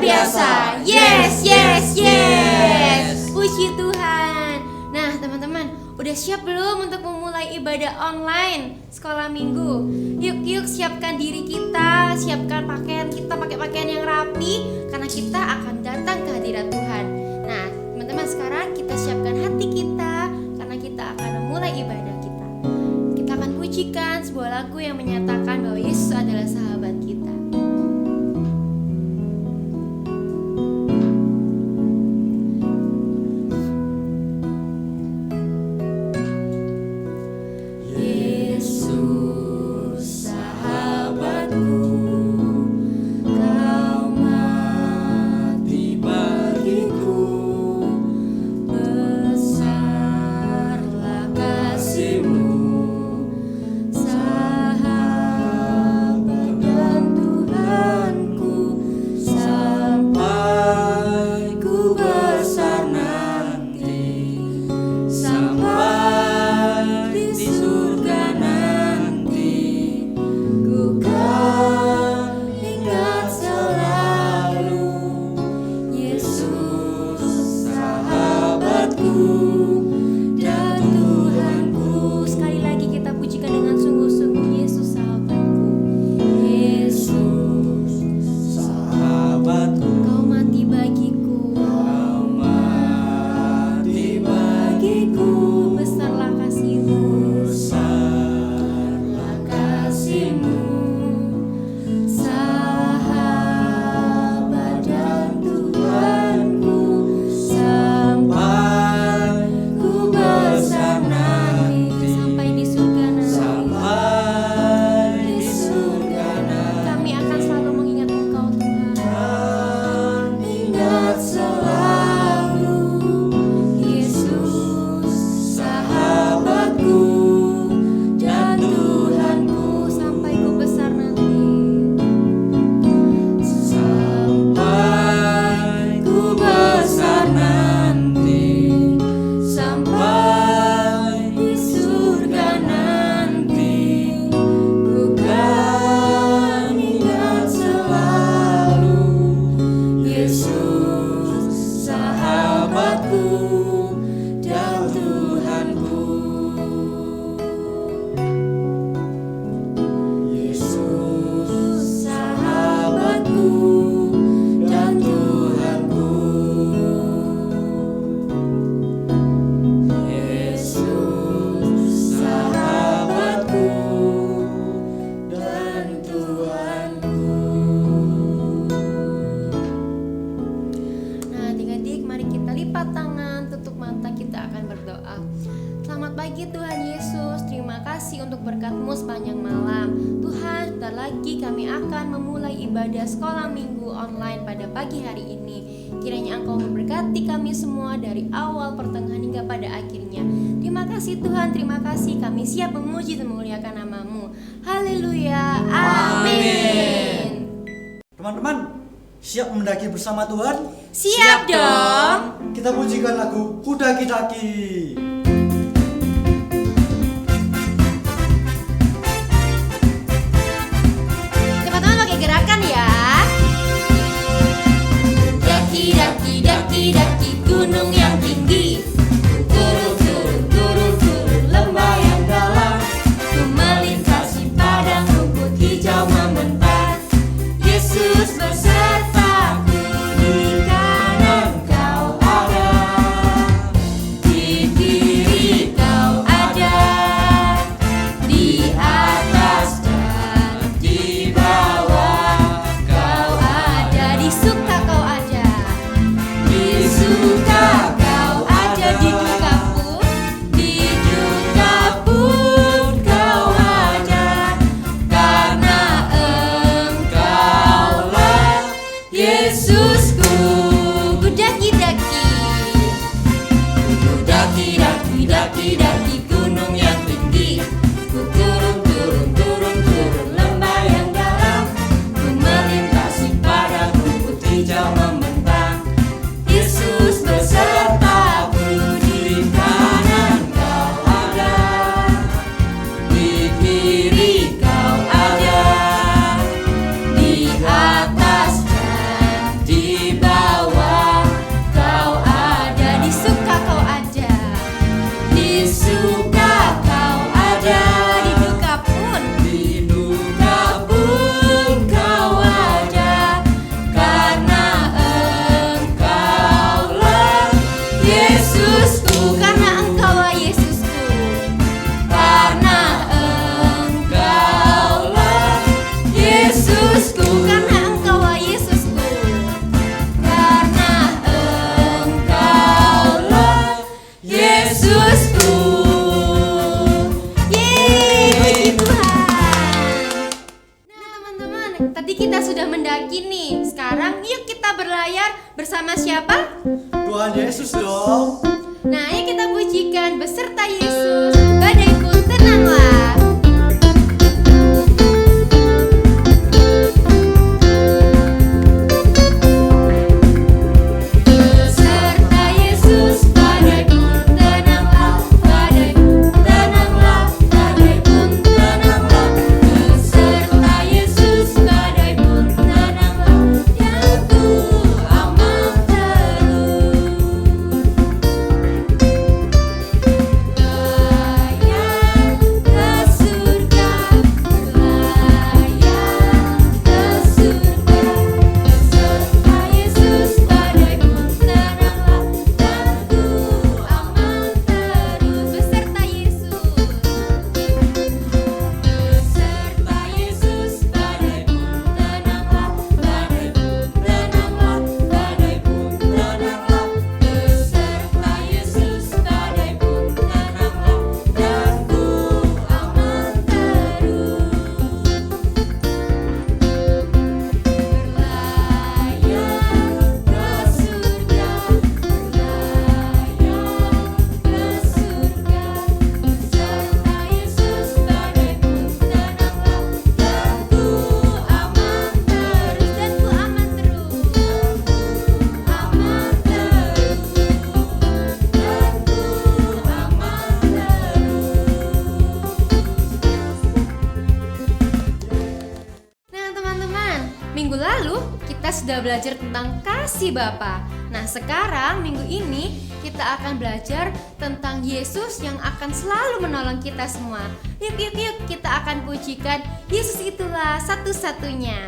biasa. Yes, yes, yes. Puji Tuhan. Nah teman-teman, udah siap belum untuk memulai ibadah online sekolah minggu? Yuk siapkan diri kita, siapkan pakaian kita, pakai pakaian yang rapi, karena kita akan datang ke hadirat Tuhan. Nah teman-teman, sekarang kita siapkan hati kita, karena kita akan memulai ibadah kita. Kita akan pujikan sebuah lagu yang menyatakan bahwa Yesus adalah sahabat kita. Sekolah minggu online pada pagi hari ini. Kiranya Engkau memberkati kami semua dari awal, pertengahan hingga pada akhirnya. Terima kasih Tuhan, terima kasih. Kami siap memuji dan memuliakan nama-Mu. Haleluya, amin. Teman-teman, siap mendaki bersama Tuhan? Siap dong. Kita pujikan lagu Ku Daki-daki. Gerakan ya. Daki gunung yang tinggi, turun lembah yang dalam, ku melintasi padang rumput hijau membentang. Yesus besertaku, di kanan Kau ada, di tadi kita sudah mendaki nih. Sekarang yuk kita berlayar bersama siapa? Tuhan Yesus dong. Nah, ayo kita pujikan beserta Yesus. Badai pun tenanglah. Beserta Yesus, badai pun tenanglah. Badai pun tenanglah. Badai pun tenanglah. Beserta Yesus, badai pun tenanglah. Yang ku aman terus. Berlayar ke surga, berlayar ke surga. Beserta Yesus, badai pun tenanglah. Dan ku aman terus. Beserta Yesus. Beserta Yesus, badai pun tenanglah. Badai pun tenanglah. Badai pun tenanglah. Beserta Yesus, badai pun tenanglah. Dan ku aman terus. Berlayar ke surga, berlayar ke surga. Beserta Yesus, badai pun tenanglah. Dan ku aman terus. Dan ku aman terus. Aman terus. Dan ku aman terus. Nah, teman-teman, minggu lalu kita sudah belajar tentang kasih Bapa. Nah, sekarang minggu ini kita akan belajar tentang Yesus yang akan selalu menolong kita semua. Yuk, yuk, yuk, kita akan pujikan Yesus itulah satu-satunya.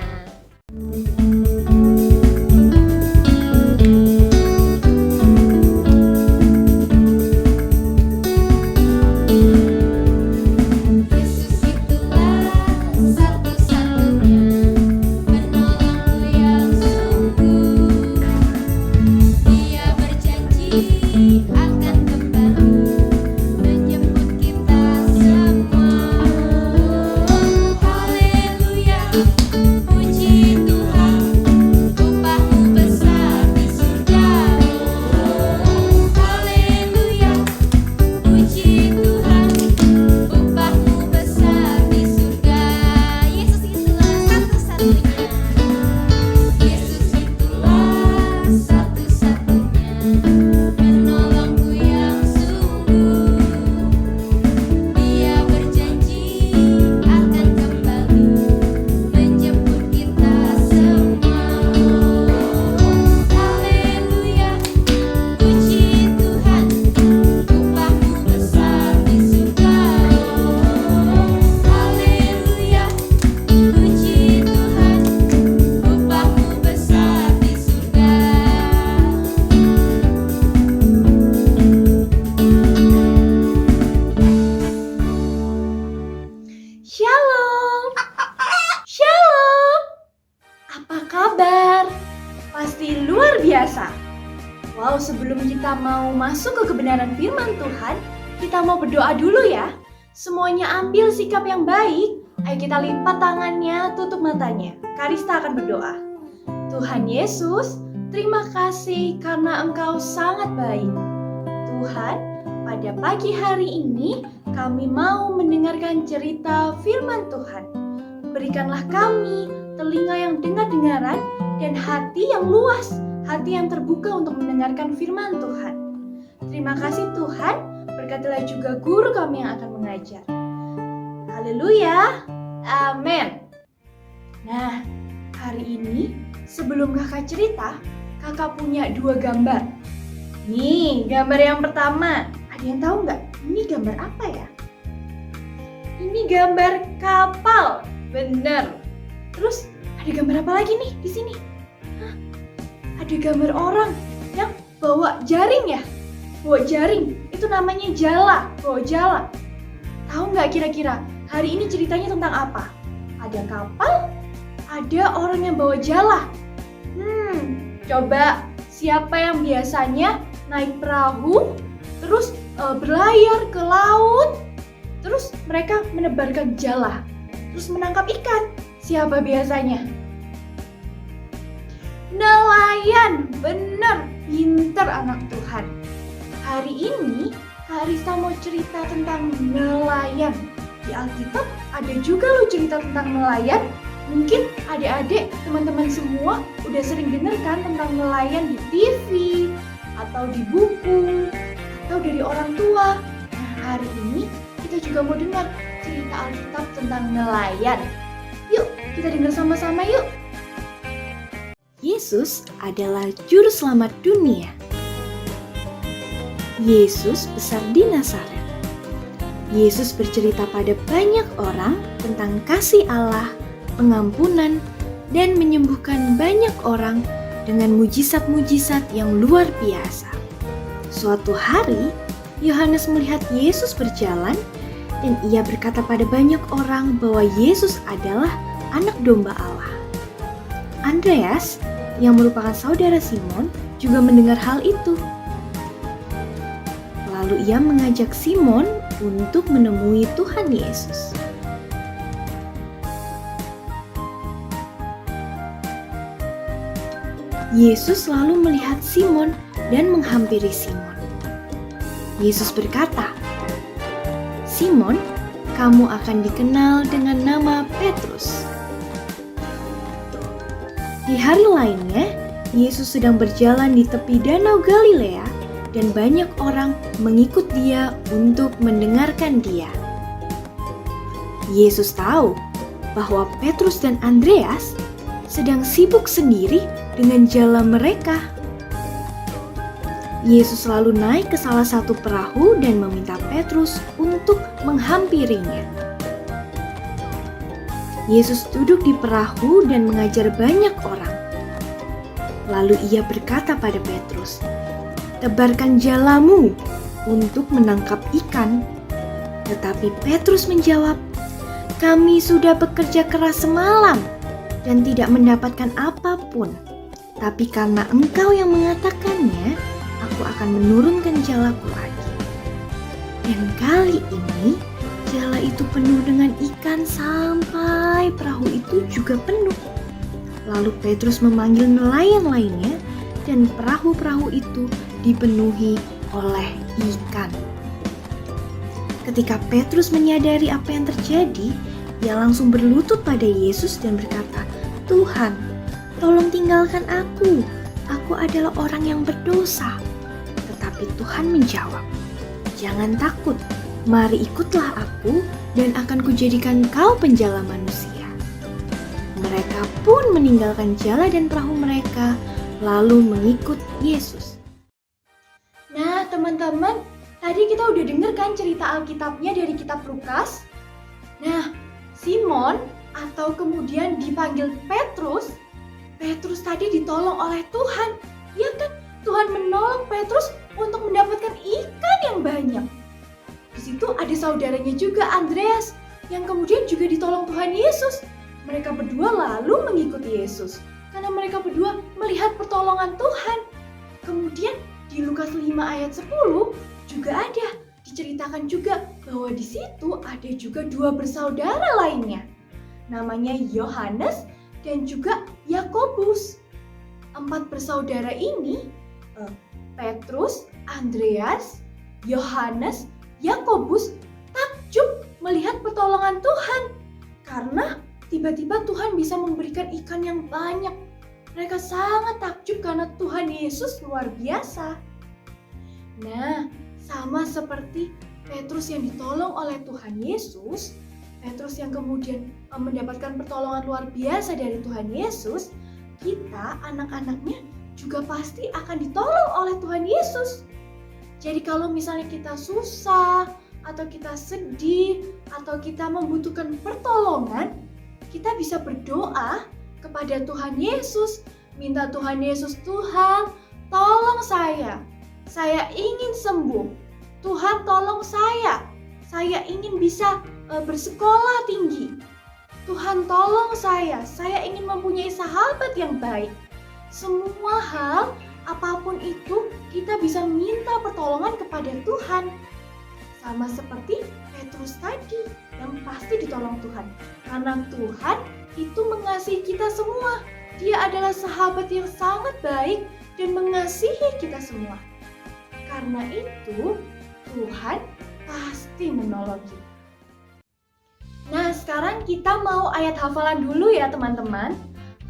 Yesus itulah satu-satunya penolongku yang sungguh. Dia berjanji akan kembali menjemput kita semua. Haleluya, puji Tuhan, upahmu besar di surga. Haleluya, puji Tuhan, upahmu besar di surga. Yesus itulah satu-satunya. Yesus itulah satu-satunya penolongku yang sungguh. Dia berjanji akan kembali menjemput kita semua. Haleluya, puji Tuhan, upahmu besar di surga. Haleluya, puji Tuhan, upahmu besar di surga. Shalom. Shalom. Apa kabar? Pasti luar biasa. Wow, sebelum kita mau masuk ke kebenaran firman Tuhan, kita mau berdoa dulu ya. Semuanya ambil sikap yang baik. Ayo kita lipat tangannya, tutup matanya. Karista akan berdoa. Tuhan Yesus, terima kasih karena Engkau sangat baik. Tuhan, pada pagi hari ini kami mau mendengarkan cerita firman Tuhan. Berikanlah kami telinga yang dengar-dengaran dan hati yang luas, hati yang terbuka untuk mendengarkan firman Tuhan. Terima kasih Tuhan, berkatilah juga guru kami yang akan mengajar. Haleluya, amin. Nah, hari ini sebelum kakak cerita, kakak punya 2 gambar. Nih, gambar yang pertama. Ada yang tahu nggak? Ini gambar apa ya? Ini gambar kapal. Bener. Terus ada gambar apa lagi nih di sini? Hah? Ada gambar orang yang bawa jaring ya? Bawa jaring. Itu namanya jala. Bawa jala. Tahu nggak kira-kira hari ini ceritanya tentang apa? Ada kapal, ada orang yang bawa jala. Coba siapa yang biasanya naik perahu, terus berlayar ke laut, terus mereka menebarkan jala, terus menangkap ikan. siapa biasanya? Nelayan, bener, pinter anak Tuhan. Hari ini Kak Arista mau cerita tentang nelayan. Di Alkitab ada juga loh cerita tentang nelayan. Mungkin adik-adik, teman-teman semua udah sering denger kan tentang nelayan di TV, atau di buku, atau dari orang tua. Nah, hari ini kita juga mau dengar cerita Alkitab tentang nelayan. Yuk, kita dengar sama-sama yuk. Yesus adalah juru selamat dunia. Yesus besar di Nazaret. Yesus bercerita pada banyak orang tentang kasih Allah, pengampunan, dan menyembuhkan banyak orang dengan mujizat-mujizat yang luar biasa. Suatu hari, Yohanes melihat Yesus berjalan dan ia berkata pada banyak orang bahwa Yesus adalah anak domba Allah. Andreas, yang merupakan saudara Simon, juga mendengar hal itu. Lalu ia mengajak Simon untuk menemui Tuhan Yesus. Yesus lalu melihat Simon dan menghampiri Simon. Yesus berkata, "Simon, kamu akan dikenal dengan nama Petrus." Di hari lainnya, Yesus sedang berjalan di tepi Danau Galilea dan banyak orang mengikut dia untuk mendengarkan dia. Yesus tahu bahwa Petrus dan Andreas sedang sibuk sendiri dengan jala mereka. Yesus lalu naik ke salah satu perahu dan meminta Petrus untuk menghampirinya. Yesus duduk di perahu dan mengajar banyak orang. Lalu ia berkata pada Petrus, "Tebarkan jalamu untuk menangkap ikan." Tetapi Petrus menjawab, "Kami sudah bekerja keras semalam dan tidak mendapatkan apapun. Tapi karena Engkau yang mengatakannya, aku akan menurunkan jalaku lagi." Dan kali ini, jala itu penuh dengan ikan sampai perahu itu juga penuh. Lalu Petrus memanggil nelayan lainnya dan perahu-perahu itu dipenuhi oleh ikan. Ketika Petrus menyadari apa yang terjadi, ia langsung berlutut pada Yesus dan berkata, "Tuhan, tolong tinggalkan aku. Aku adalah orang yang berdosa." Tetapi Tuhan menjawab, "Jangan takut. Mari ikutlah aku dan akan kujadikan kau penjala manusia." Mereka pun meninggalkan jala dan perahu mereka, lalu mengikut Yesus. Nah teman-teman, tadi kita udah denger kan cerita Alkitabnya dari kitab Lukas. Nah, Simon atau kemudian dipanggil Petrus, Petrus tadi ditolong oleh Tuhan. Ya kan, Tuhan menolong Petrus untuk mendapatkan ikan yang banyak. Di situ ada saudaranya juga, Andreas, yang kemudian juga ditolong Tuhan Yesus. Mereka berdua lalu mengikuti Yesus karena mereka berdua melihat pertolongan Tuhan. Kemudian di Lukas 5 ayat 10 juga ada diceritakan juga bahwa di situ ada juga dua bersaudara lainnya. Namanya Yohanes dan juga Yakobus. 4 bersaudara ini, Petrus, Andreas, Yohanes, Yakobus takjub melihat pertolongan Tuhan karena tiba-tiba Tuhan bisa memberikan ikan yang banyak. Mereka sangat takjub karena Tuhan Yesus luar biasa. Nah, sama seperti Petrus yang ditolong oleh Tuhan Yesus, Petrus yang kemudian mendapatkan pertolongan luar biasa dari Tuhan Yesus, kita anak-anaknya juga pasti akan ditolong oleh Tuhan Yesus. Jadi kalau misalnya kita susah, atau kita sedih, atau kita membutuhkan pertolongan, kita bisa berdoa kepada Tuhan Yesus. Minta Tuhan Yesus, "Tuhan, tolong saya ingin sembuh. Tuhan tolong saya ingin bisa bersekolah tinggi. Tuhan tolong saya ingin mempunyai sahabat yang baik." Semua hal, apapun itu, kita bisa minta pertolongan kepada Tuhan. Sama seperti Petrus tadi yang pasti ditolong Tuhan. Karena Tuhan itu mengasihi kita semua. Dia adalah sahabat yang sangat baik dan mengasihi kita semua. Karena itu, Tuhan pasti menolong kita. Nah, sekarang kita mau ayat hafalan dulu ya teman-teman.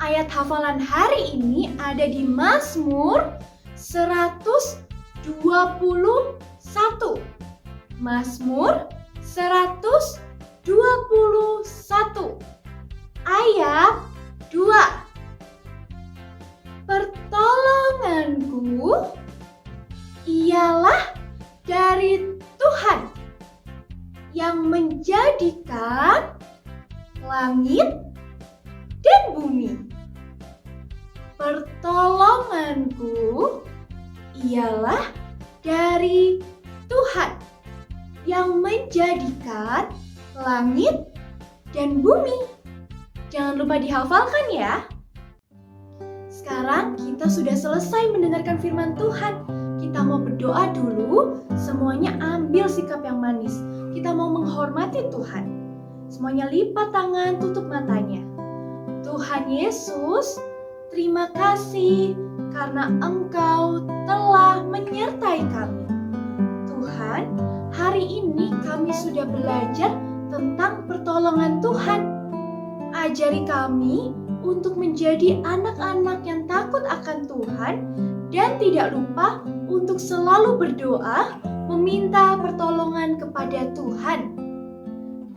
Ayat hafalan hari ini ada di Mazmur 121. Mazmur 121. Ayat 2. Pertolonganku ialah dari Tuhan yang menjadikan langit dan bumi. Pertolonganku ialah dari Tuhan yang menjadikan langit dan bumi. Jangan lupa dihafalkan ya. Sekarang kita sudah selesai mendengarkan firman Tuhan. Kita mau berdoa dulu, semuanya ambil sikap yang manis. Kita mau menghormati Tuhan. Semuanya lipat tangan, tutup matanya. Tuhan Yesus, terima kasih karena Engkau telah menyertai kami. Tuhan, hari ini kami sudah belajar tentang pertolongan Tuhan. Ajari kami untuk menjadi anak-anak yang takut akan Tuhan dan tidak lupa untuk selalu berdoa meminta pertolongan kepada Tuhan.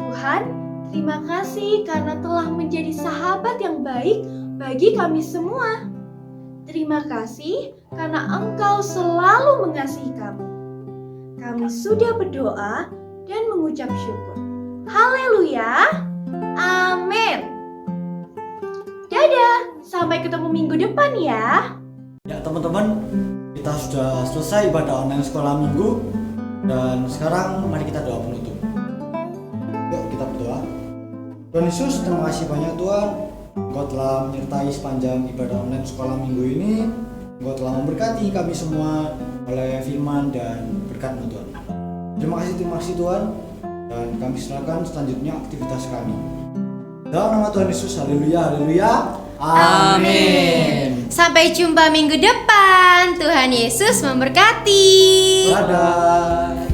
Tuhan, terima kasih karena telah menjadi sahabat yang baik bagi kami semua. Terima kasih karena Engkau selalu mengasihi kami. Kami sudah berdoa dan mengucap syukur. Haleluya. Amin. Dadah, sampai ketemu minggu depan ya. Ya teman-teman, kita sudah selesai ibadah online sekolah minggu. Dan sekarang mari kita doa penutup. Yuk kita berdoa. Tuhan Yesus, terima kasih banyak Tuhan. Engkau telah menyertai sepanjang ibadah online sekolah minggu ini. Engkau telah memberkati kami semua oleh firman dan berkat-Mu Tuhan. Terima kasih Tuhan. Dan kami serahkan selanjutnya aktivitas kami. Dalam nama Tuhan Yesus, haleluya, haleluya. Amin. Sampai jumpa minggu depan. Tuhan Yesus memberkati. Dadah.